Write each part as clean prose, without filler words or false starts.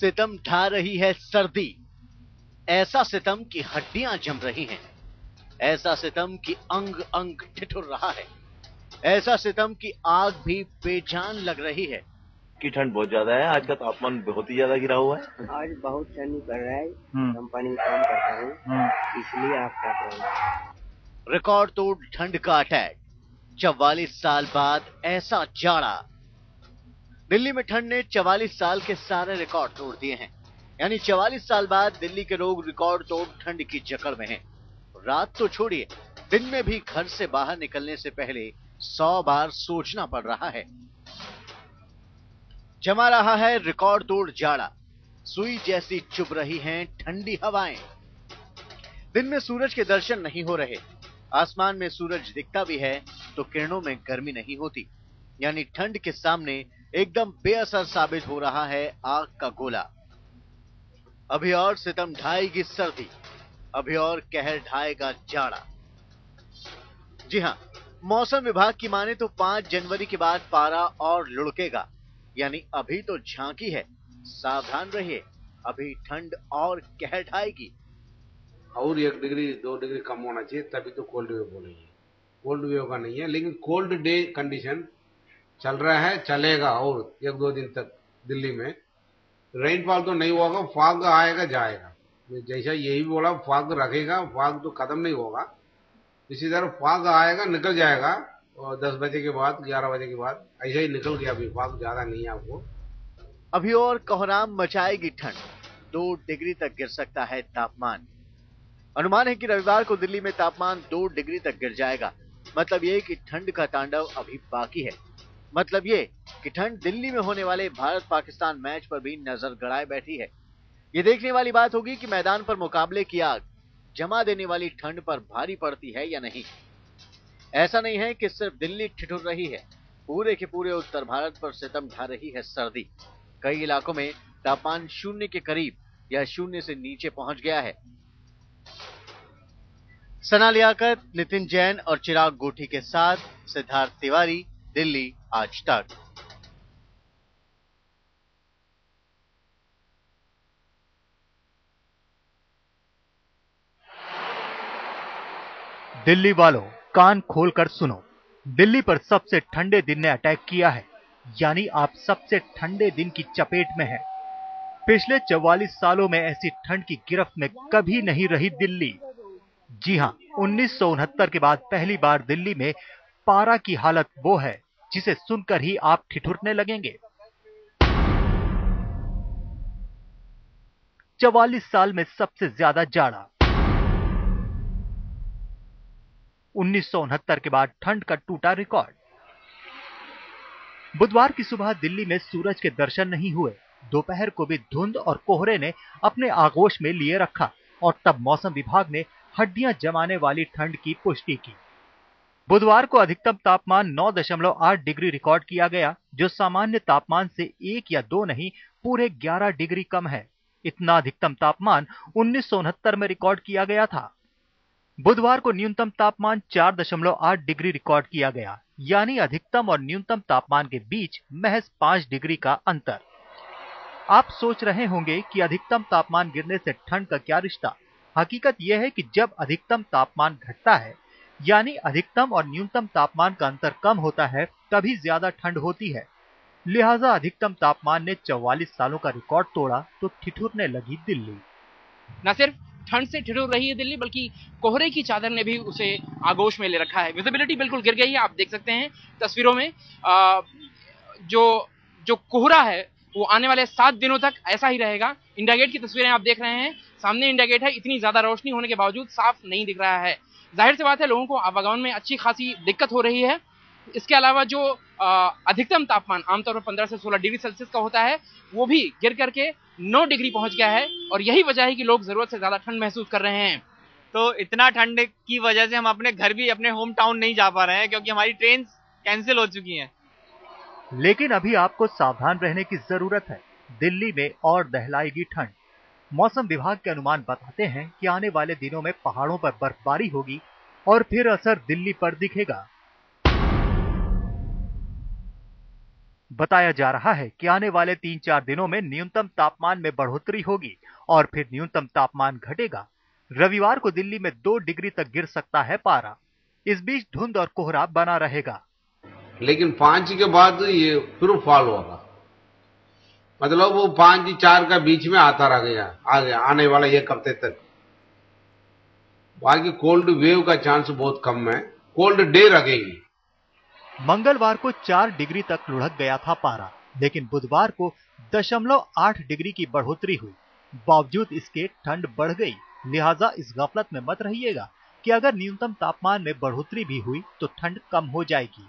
सितम ढा रही है सर्दी, ऐसा सितम की हड्डियां जम रही हैं, ऐसा सितम की अंग अंग ठिठुर रहा है, ऐसा सितम की आग भी बेजान लग रही है। की ठंड बहुत ज्यादा है। आज का तापमान बहुत ही ज्यादा गिरा हुआ है। आज बहुत ठंड पड़ रहा है। कंपनी काम करता हूँ, इसलिए आप कर रहे हैं। रिकॉर्ड तोड़ ठंड का अटैक, 44 साल बाद ऐसा जाड़ा। दिल्ली में ठंड ने 44 साल के सारे रिकॉर्ड तोड़ दिए हैं। यानी 44 साल बाद दिल्ली के लोग रिकॉर्ड तोड़ ठंड की जकड़ में हैं। रात तो छोड़िए, दिन में भी घर से बाहर निकलने से पहले 100 बार सोचना पड़ रहा है। जमा रहा है रिकॉर्ड तोड़ जाड़ा, सुई जैसी चुभ रही हैं ठंडी हवाएं। दिन में सूरज के दर्शन नहीं हो रहे, आसमान में सूरज दिखता भी है तो किरणों में गर्मी नहीं होती। यानी ठंड के सामने एकदम बेअसर साबित हो रहा है आग का गोला। अभी और सितम ढाएगी सर्दी, अभी और कहर ढाएगा जाड़ा। जी हां, मौसम विभाग की माने तो 5 जनवरी के बाद पारा और लुढ़केगा। यानी अभी तो झांकी है, सावधान रहिए, अभी ठंड और कहर ढाएगी। और 1 डिग्री 2 डिग्री कम होना चाहिए, तभी तो कोल्ड वेव बोलेंगे। कोल्ड वेव का नहीं है, लेकिन कोल्ड डे कंडीशन चल रहा है, चलेगा और 1-2 दिन तक दिल्ली में। रेनफॉल तो नहीं होगा, फॉग आएगा जाएगा। जैसा यही बोला, फॉग रखेगा, फॉग तो खत्म नहीं होगा। इसी तरह फॉग आएगा निकल जाएगा, और 10 बजे के बाद 11 बजे के बाद ऐसा ही निकल गया। अभी फॉग ज्यादा नहीं है आपको। अभी और कोहराम मचाएगी ठंड, 2 डिग्री तक गिर सकता है तापमान। अनुमान है कि रविवार को दिल्ली में तापमान 2 डिग्री तक गिर जाएगा। मतलब ये कि ठंड का तांडव अभी बाकी है। मतलब ये कि ठंड दिल्ली में होने वाले भारत पाकिस्तान मैच पर भी नजर गड़ाए बैठी है। ये देखने वाली बात होगी कि मैदान पर मुकाबले की आग जमा देने वाली ठंड पर भारी पड़ती है या नहीं। ऐसा नहीं है कि सिर्फ दिल्ली ठिठुर रही है, पूरे के पूरे उत्तर भारत पर सितम ढा रही है सर्दी। कई इलाकों में तापमान 0 के करीब या 0 से नीचे पहुंच गया है। सना लियाकत, नितिन जैन और चिराग गोठी के साथ सिद्धार्थ तिवारी, दिल्ली आज तक। दिल्ली वालों, कान खोलकर सुनो। दिल्ली पर सबसे ठंडे दिन ने अटैक किया है, यानी आप सबसे ठंडे दिन की चपेट में हैं। पिछले 44 सालों में ऐसी ठंड की गिरफ्त में कभी नहीं रही दिल्ली। जी हां, 1969 के बाद पहली बार दिल्ली में पारा की हालत वो है जिसे सुनकर ही आप ठिठुरने लगेंगे। 44 साल में सबसे ज्यादा जाड़ा। 1969 के बाद ठंड का टूटा रिकॉर्ड। बुधवार की सुबह दिल्ली में सूरज के दर्शन नहीं हुए। दोपहर को भी धुंध और कोहरे ने अपने आगोश में लिए रखा और तब मौसम विभाग ने हड्डियां जमाने वाली ठंड की पुष्टि की। बुधवार को अधिकतम तापमान 9.8 डिग्री रिकॉर्ड किया गया, जो सामान्य तापमान से 1 या 2 नहीं, पूरे 11 डिग्री कम है। इतना अधिकतम तापमान 1969 में रिकॉर्ड किया गया था। बुधवार को न्यूनतम तापमान 4.8 डिग्री रिकॉर्ड किया गया, यानी अधिकतम और न्यूनतम तापमान के बीच महज 5 डिग्री का अंतर। आप सोच रहे होंगे कि अधिकतम तापमान गिरने से ठंड का क्या रिश्ता? हकीकत यह है कि जब अधिकतम तापमान घटता है, यानी अधिकतम और न्यूनतम तापमान का अंतर कम होता है, तभी ज्यादा ठंड होती है। लिहाजा अधिकतम तापमान ने 44 सालों का रिकॉर्ड तोड़ा तो ठिठुरने लगी दिल्ली। न सिर्फ ठंड से ठिठुर रही है दिल्ली, बल्कि कोहरे की चादर ने भी उसे आगोश में ले रखा है। विजिबिलिटी बिल्कुल गिर गई है। आप देख सकते हैं तस्वीरों में जो कोहरा है वो आने वाले 7 दिनों तक ऐसा ही रहेगा। इंडिया गेट की तस्वीरें आप देख रहे हैं, सामने इंडिया गेट है, इतनी ज्यादा रोशनी होने के बावजूद साफ नहीं दिख रहा है। जाहिर सी बात है, लोगों को आवागमन में अच्छी खासी दिक्कत हो रही है। इसके अलावा जो अधिकतम तापमान आमतौर पर 15 से 16 डिग्री सेल्सियस का होता है, वो भी गिर करके 9 डिग्री पहुंच गया है और यही वजह है कि लोग जरूरत से ज्यादा ठंड महसूस कर रहे हैं। तो इतना ठंड की वजह से हम अपने घर भी, अपने होम टाउन नहीं जा पा रहे हैं, क्योंकि हमारी ट्रेन कैंसिल हो चुकी हैं। लेकिन अभी आपको सावधान रहने की जरूरत है। दिल्ली में और दहलाएगी ठंड। मौसम विभाग के अनुमान बताते हैं कि आने वाले दिनों में पहाड़ों पर बर्फबारी होगी और फिर असर दिल्ली पर दिखेगा। बताया जा रहा है कि आने वाले 3-4 दिनों में न्यूनतम तापमान में बढ़ोतरी होगी और फिर न्यूनतम तापमान घटेगा। रविवार को दिल्ली में 2 डिग्री तक गिर सकता है पारा। इस बीच धुंध और कोहरा बना रहेगा। लेकिन 5 के बाद ये फिर फॉल होगा, मतलब वो 5-4 का बीच में आता रह गया आने वाला 1 हफ्ते तक। बाकी कोल्ड वेव का चांस बहुत कम है, कोल्ड डे लगेगी। मंगलवार को 4 डिग्री तक लुढ़क गया था पारा, लेकिन बुधवार को 0.8 डिग्री की बढ़ोतरी हुई। बावजूद इसके ठंड बढ़ गई। लिहाजा इस गफलत में मत रहिएगा कि अगर न्यूनतम तापमान में बढ़ोतरी भी हुई तो ठंड कम हो जाएगी।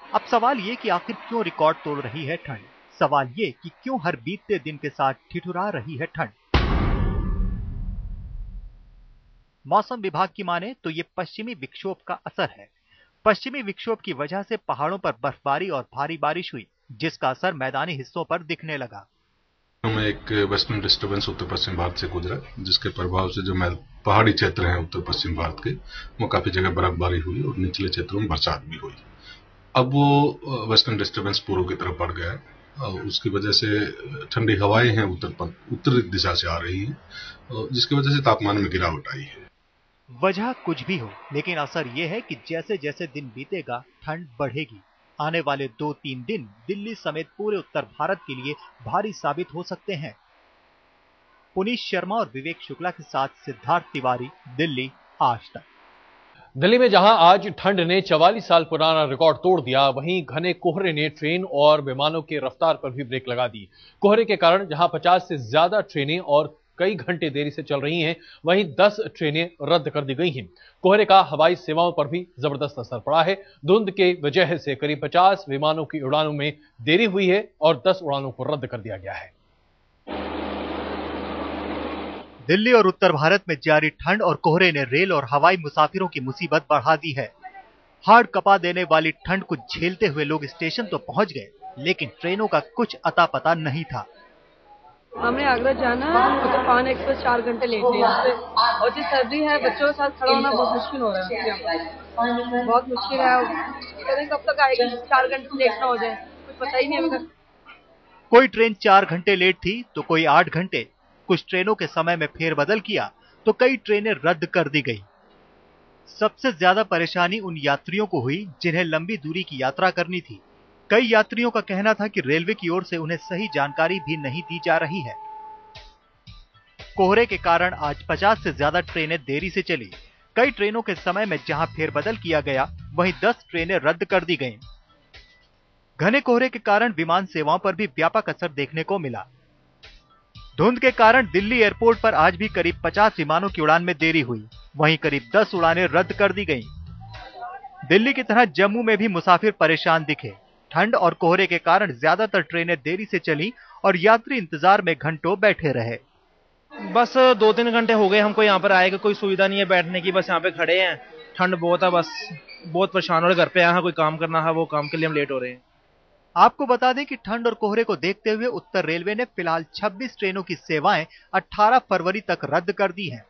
अब सवाल ये कि आखिर क्यों रिकॉर्ड तोड़ रही है ठंड? सवाल ये कि क्यों हर बीतते दिन के साथ ठिठुरा रही है ठंड? मौसम विभाग की माने तो ये पश्चिमी विक्षोभ का असर है। पश्चिमी विक्षोभ की वजह से पहाड़ों पर बर्फबारी और भारी बारिश हुई, जिसका असर मैदानी हिस्सों पर दिखने लगा। में एक वेस्टर्न डिस्टर्बेंस उत्तर पश्चिम भारत से गुजरा, जिसके प्रभाव से जो पहाड़ी क्षेत्र हैं उत्तर पश्चिम भारत के, वो काफी जगह बर्फबारी हुई और निचले क्षेत्रों में बरसात भी हुई। अब वो वेस्टर्न डिस्टर्बेंस पूर्व की तरफ बढ़ गया है और उसकी वजह से ठंडी हवाएं हैं उत्तरी दिशा से आ रही हैं, जिसकी वजह से तापमान में गिरावट आई है। वजह कुछ भी हो, लेकिन असर यह है कि जैसे जैसे दिन बीतेगा ठंड बढ़ेगी। आने वाले 2-3 दिन दिल्ली समेत पूरे उत्तर भारत के लिए भारी साबित हो सकते हैं। पुनीत शर्मा और विवेक शुक्ला के साथ सिद्धार्थ तिवारी, दिल्ली, आज तक। दिल्ली में जहां आज ठंड ने 44 साल पुराना रिकॉर्ड तोड़ दिया, वहीं घने कोहरे ने ट्रेन और विमानों की रफ्तार पर भी ब्रेक लगा दी। कोहरे के कारण जहां 50 से ज्यादा ट्रेनें और कई घंटे देरी से चल रही हैं, वहीं 10 ट्रेनें रद्द कर दी गई हैं। कोहरे का हवाई सेवाओं पर भी जबरदस्त असर पड़ा है। धुंध के वजह से करीब 50 विमानों की उड़ानों में देरी हुई है और 10 उड़ानों को रद्द कर दिया गया है। दिल्ली और उत्तर भारत में जारी ठंड और कोहरे ने रेल और हवाई मुसाफिरों की मुसीबत बढ़ा दी है। हाड़ कपा देने वाली ठंड को झेलते हुए लोग स्टेशन तो पहुंच गए, लेकिन ट्रेनों का कुछ अता पता नहीं था। हमने आगरा जाना है तो पान एक्सप्रेस 4 घंटे लेट है यहाँ पे, और जो सर्दी है बच्चों के साथ खड़ा होना बहुत मुश्किल हो रहा है। बहुत मुश्किल है, कब तक आएगी? 4 घंटे लेट ना हो जाए, कुछ पता ही नहीं हमें। कोई ट्रेन 4 घंटे लेट थी तो कोई 8 घंटे। कुछ ट्रेनों के समय में फेरबदल किया तो कई ट्रेनें रद्द कर दी गई। सबसे ज्यादा परेशानी उन यात्रियों को हुई जिन्हें लंबी दूरी की यात्रा करनी थी। कई यात्रियों का कहना था कि रेलवे की ओर से उन्हें सही जानकारी भी नहीं दी जा रही है। कोहरे के कारण आज 50 से ज्यादा ट्रेनें देरी से चली। कई ट्रेनों के समय में जहां फेरबदल किया गया, वहीं 10 ट्रेनें रद्द कर दी गईं। घने कोहरे के कारण विमान सेवाओं पर भी व्यापक असर देखने को मिला। धुंध के कारण दिल्ली एयरपोर्ट पर आज भी करीब 50 विमानों की उड़ान में देरी हुई, वहीं करीब 10 उड़ानें रद्द कर दी गईं। दिल्ली की तरह जम्मू में भी मुसाफिर परेशान दिखे। ठंड और कोहरे के कारण ज्यादातर ट्रेनें देरी से चली और यात्री इंतजार में घंटों बैठे रहे। बस 2-3 घंटे हो गए हमको यहाँ पर आए, कोई सुविधा नहीं है बैठने की, बस यहाँ पे खड़े हैं। ठंड बहुत है, बस बहुत परेशान हो रहे। घर पे आए हैं, कोई काम करना है, वो काम के लिए हम लेट हो रहे हैं। आपको बता दें कि ठंड और कोहरे को देखते हुए उत्तर रेलवे ने फिलहाल 26 ट्रेनों की सेवाएं 18 फरवरी तक रद्द कर दी हैं।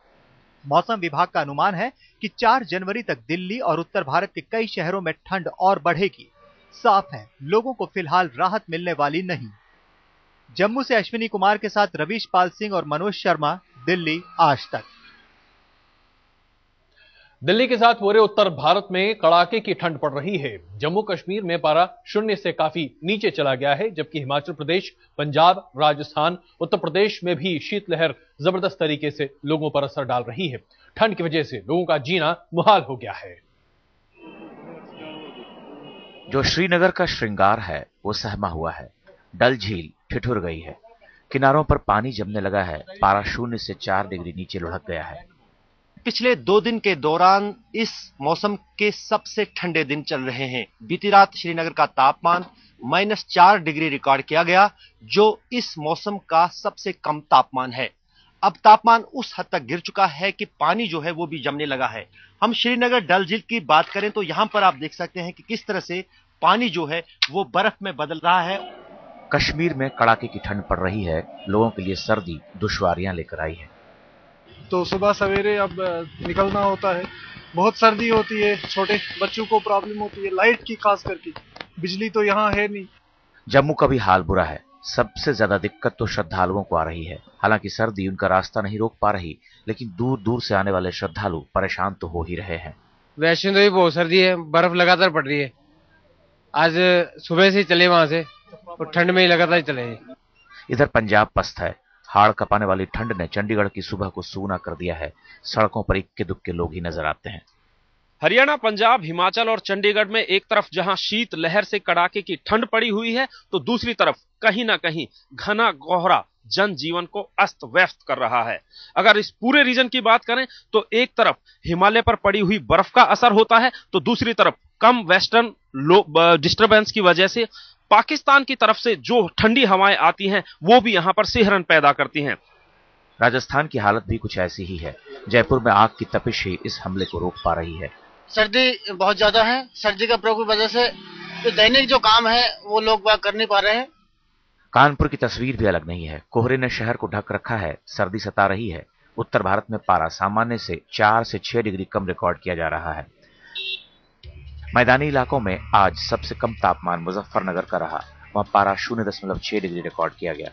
मौसम विभाग का अनुमान है कि 4 जनवरी तक दिल्ली और उत्तर भारत के कई शहरों में ठंड और बढ़ेगी। साफ है, लोगों को फिलहाल राहत मिलने वाली नहीं। जम्मू से अश्विनी कुमार के साथ रवीश पाल सिंह और मनोज शर्मा, दिल्ली, आज तक। दिल्ली के साथ पूरे उत्तर भारत में कड़ाके की ठंड पड़ रही है। जम्मू कश्मीर में पारा 0 से काफी नीचे चला गया है, जबकि हिमाचल प्रदेश, पंजाब, राजस्थान, उत्तर प्रदेश में भी शीतलहर जबरदस्त तरीके से लोगों पर असर डाल रही है। ठंड की वजह से लोगों का जीना मुहाल हो गया है। जो श्रीनगर का श्रृंगार है वो सहमा हुआ है। डल झील ठिठुर गई है, किनारों पर पानी जमने लगा है। पारा 0 से 4 डिग्री नीचे लुढ़क गया है। पिछले 2 दिन के दौरान इस मौसम के सबसे ठंडे दिन चल रहे हैं। बीती रात श्रीनगर का तापमान -4 डिग्री रिकॉर्ड किया गया, जो इस मौसम का सबसे कम तापमान है। अब तापमान उस हद तक गिर चुका है कि पानी जो है वो भी जमने लगा है। हम श्रीनगर डल झील की बात करें तो यहां पर आप देख सकते हैं कि किस तरह से पानी जो है वो बर्फ में बदल रहा है। कश्मीर में कड़ाके की ठंड पड़ रही है। लोगों के लिए सर्दी दुश्वारियां लेकर आई है। तो सुबह सवेरे अब निकलना होता है, बहुत सर्दी होती है, छोटे बच्चों को प्रॉब्लम होती है, लाइट की खास करके। बिजली तो यहाँ है नहीं। जम्मू का भी हाल बुरा है। सबसे ज्यादा दिक्कत तो श्रद्धालुओं को आ रही है। हालांकि सर्दी उनका रास्ता नहीं रोक पा रही, लेकिन दूर दूर से आने वाले श्रद्धालु परेशान तो हो ही रहे हैं। वैष्णो देवी बहुत सर्दी है, बर्फ लगातार पड़ रही है। आज सुबह से चले वहां से, और ठंड में ही लगातार चले हैं। इधर पंजाब पस्त है। हाड़ कपाने वाली ठंड ने चंडीगढ़ की सुबह को सूना कर दिया है। सड़कों पर इक्के दुक्के लोग ही नजर आते हैं। हरियाणा, पंजाब, हिमाचल और चंडीगढ़ में एक तरफ जहां शीत लहर से कड़ाके की ठंड पड़ी हुई है, तो दूसरी तरफ कहीं ना कहीं घना कोहरा जनजीवन को अस्त व्यस्त कर रहा है। अगर इस पूरे रीजन की बात करें तो एक तरफ हिमालय पर पड़ी हुई बर्फ का असर होता है, तो दूसरी तरफ कम वेस्टर्न डिस्टर्बेंस की वजह से पाकिस्तान की तरफ से जो ठंडी हवाएं आती हैं वो भी यहां पर सिहरन पैदा करती हैं। राजस्थान की हालत भी कुछ ऐसी ही है। जयपुर में आग की तपिश ही इस हमले को रोक पा रही है। सर्दी बहुत ज्यादा है। सर्दी का प्रकोप की वजह से जो दैनिक जो काम है वो लोग कर नहीं पा रहे हैं। कानपुर की तस्वीर भी अलग नहीं है। कोहरे ने शहर को ढक रखा है। सर्दी सता रही है। उत्तर भारत में पारा सामान्य से 4 से 6 डिग्री कम रिकॉर्ड किया जा रहा है। मैदानी इलाकों में आज सबसे कम तापमान मुजफ्फरनगर का रहा। वहां पारा 0.6 डिग्री रिकॉर्ड किया गया।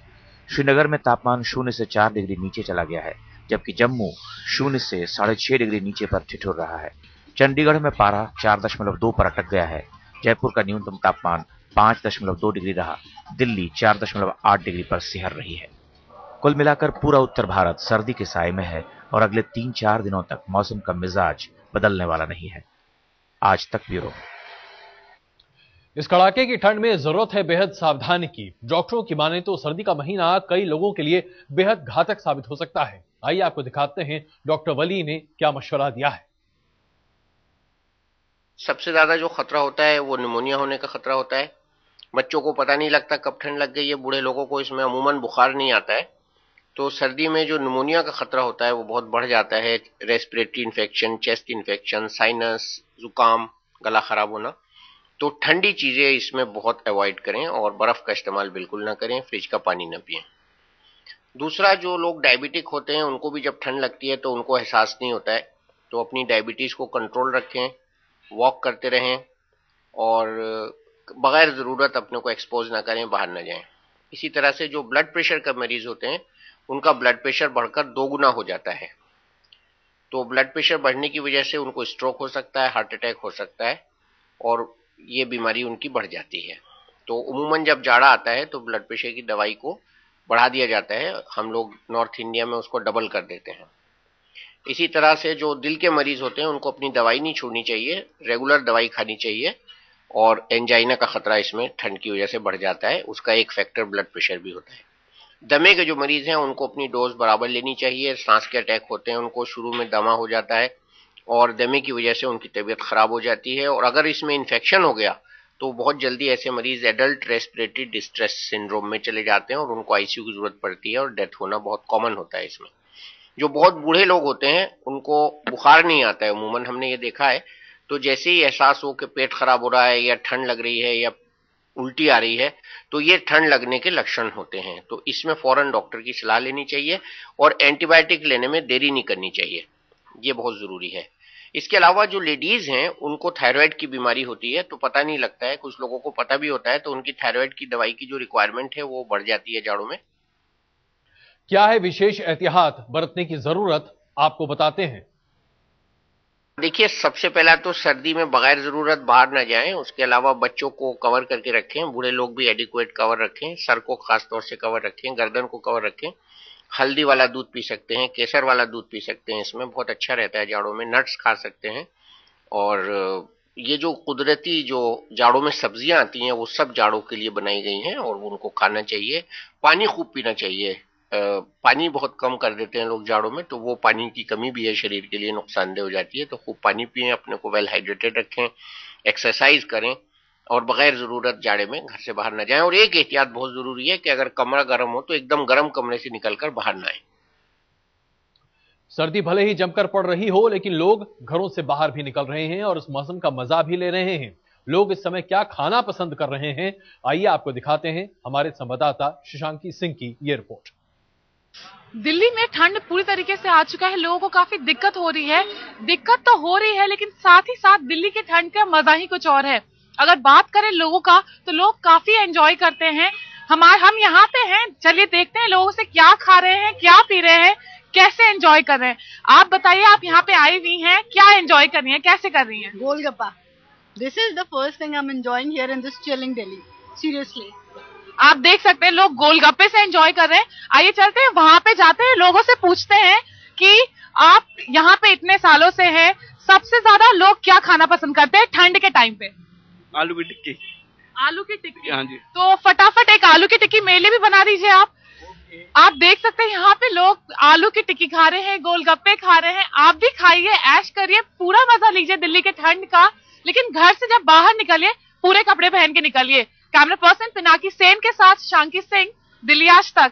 श्रीनगर में तापमान 0 से 4 डिग्री नीचे चला गया है, जबकि जम्मू 0 से 6.5 डिग्री नीचे पर ठिठुर रहा है। चंडीगढ़ में पारा 4.2 पर अटक गया है। जयपुर का न्यूनतम तापमान 5.2 डिग्री रहा। दिल्ली 4.8 डिग्री पर सिहर रही है। कुल मिलाकर पूरा उत्तर भारत सर्दी के साए में है और अगले 3-4 दिनों तक मौसम का मिजाज बदलने वाला नहीं है। आज तक ब्यूरो। इस कड़ाके की ठंड में जरूरत है बेहद सावधानी की। डॉक्टरों की माने तो सर्दी का महीना कई लोगों के लिए बेहद घातक साबित हो सकता है। आइए आपको दिखाते हैं डॉक्टर वली ने क्या मशवरा दिया है। सबसे ज्यादा जो खतरा होता है वो निमोनिया होने का खतरा होता है। बच्चों को पता नहीं लगता कब ठंड लग गई है, बूढ़े लोगों को इसमें अमूमन बुखार नहीं आता है। तो सर्दी में जो निमोनिया का खतरा होता है वो बहुत बढ़ जाता है। Respiratory infection, chest infection, sinus, जुकाम, गला खराब होना। तो ठंडी चीजें इसमें बहुत अवॉइड करें और बर्फ का इस्तेमाल बिल्कुल ना करें, फ्रिज का पानी ना पिएं। दूसरा, जो लोग डायबिटिक होते हैं उनको भी जब ठंड लगती है तो उनको एहसास नहीं होता है, तो अपनी डायबिटीज को कंट्रोल रखें, वॉक करते रहें और बगैर ज़रूरत अपने को एक्सपोज ना करें, बाहर ना जाएं। इसी तरह से जो ब्लड प्रेशर का मरीज होते हैं उनका ब्लड प्रेशर बढ़कर 2 गुना हो जाता है। तो ब्लड प्रेशर बढ़ने की वजह से उनको स्ट्रोक हो सकता है, हार्ट अटैक हो सकता है और ये बीमारी उनकी बढ़ जाती है। तो उमूमन जब जाड़ा आता है तो ब्लड प्रेशर की दवाई को बढ़ा दिया जाता है। हम लोग नॉर्थ इंडिया में उसको डबल कर देते हैं। इसी तरह से जो दिल के मरीज होते हैं उनको अपनी दवाई नहीं छोड़नी चाहिए, रेगुलर दवाई खानी चाहिए। और एंजाइना का खतरा इसमें ठंड की वजह से बढ़ जाता है, उसका एक फैक्टर ब्लड प्रेशर भी होता है। दमे के जो मरीज हैं उनको अपनी डोज बराबर लेनी चाहिए। सांस के अटैक होते हैं उनको शुरू में दमा हो जाता है और दमे की वजह से उनकी तबीयत खराब हो जाती है। और अगर इसमें इन्फेक्शन हो गया तो बहुत जल्दी ऐसे मरीज एडल्ट रेस्पिरेटरी डिस्ट्रेस सिंड्रोम में चले जाते हैं और उनको आईसीयू की जरूरत पड़ती है और डेथ होना बहुत कॉमन होता है इसमें। जो बहुत बूढ़े लोग होते हैं उनको बुखार नहीं आता है उमूमन, हमने ये देखा है। तो जैसे ही एहसास हो कि पेट खराब हो रहा है या ठंड लग रही है या उल्टी आ रही है तो ये ठंड लगने के लक्षण होते हैं। तो इसमें फौरन डॉक्टर की सलाह लेनी चाहिए और एंटीबायोटिक लेने में देरी नहीं करनी चाहिए, ये बहुत जरूरी है। इसके अलावा जो लेडीज हैं उनको थायराइड की बीमारी होती है तो पता नहीं लगता है, कुछ लोगों को पता भी होता है, तो उनकी थायराइड की दवाई की जो रिक्वायरमेंट है वो बढ़ जाती है जाड़ों में। क्या है विशेष एहतियात बरतने की जरूरत, आपको बताते हैं। देखिए, सबसे पहला तो सर्दी में बगैर जरूरत बाहर ना जाएं। उसके अलावा बच्चों को कवर करके रखें, बूढ़े लोग भी एडिक्वेट कवर रखें, सर को खास तौर से कवर रखें, गर्दन को कवर रखें। हल्दी वाला दूध पी सकते हैं, केसर वाला दूध पी सकते हैं, इसमें बहुत अच्छा रहता है जाड़ों में। नट्स खा सकते हैं और ये जो कुदरती जो जाड़ों में सब्जियां आती हैं वो सब जाड़ों के लिए बनाई गई हैं और उनको खाना चाहिए। पानी खूब पीना चाहिए। पानी बहुत कम कर देते हैं लोग जाड़ों में, तो वो पानी की कमी भी है शरीर के लिए नुकसानदेह हो जाती है। तो खूब पानी पिएं, अपने को वेल हाइड्रेटेड रखें, एक्सरसाइज करें और बगैर जरूरत जाड़े में घर से बाहर ना जाएं। और एक एहतियात बहुत जरूरी है कि अगर कमरा गर्म हो तो एकदम गर्म कमरे से निकलकर बाहर ना आए। सर्दी भले ही जमकर पड़ रही हो लेकिन लोग घरों से बाहर भी निकल रहे हैं और उस मौसम का मजा भी ले रहे हैं। लोग इस समय क्या खाना पसंद कर रहे हैं, आइए आपको दिखाते हैं हमारे संवाददाता शशांकी सिंह की ये रिपोर्ट। दिल्ली में ठंड पूरी तरीके से आ चुका है, लोगों को काफी दिक्कत हो रही है। दिक्कत तो हो रही है लेकिन साथ ही साथ दिल्ली की ठंड का मजा ही कुछ और है। अगर बात करें लोगों का तो लोग काफी एंजॉय करते हैं। हम यहाँ पे हैं, चलिए देखते हैं लोगों से क्या खा रहे हैं, क्या पी रहे हैं, कैसे एंजॉय कर रहे हैं। आप बताइए, आप यहाँ पे आई हुई हैं, क्या एंजॉय कर रही हैं, कैसे कर रही हैं? Golgappa, this is the first thing I am enjoying here in this chilling Delhi, seriously. आप देख सकते हैं लोग गोलगप्पे से एंजॉय कर रहे हैं। आइए चलते हैं, वहां पे जाते हैं, लोगों से पूछते हैं कि आप यहाँ पे इतने सालों से हैं, सबसे ज्यादा लोग क्या खाना पसंद करते हैं ठंड के टाइम पे? आलू की टिक्की। आलू की टिक्की? हाँ जी। तो फटाफट एक आलू की टिक्की मेरे लिए भी बना दीजिए आप। आप देख सकते हैं यहाँ पे लोग आलू की टिक्की खा रहे हैं, गोलगप्पे खा रहे हैं। आप भी खाइए, ऐश करिए, पूरा मजा लीजिए दिल्ली के ठंड का। लेकिन घर से जब बाहर निकलिए पूरे कपड़े पहन के निकलिए। कैमरा पर्सन पिनाकी सेन के साथ शांकी सिंह, दिल्ली आज तक।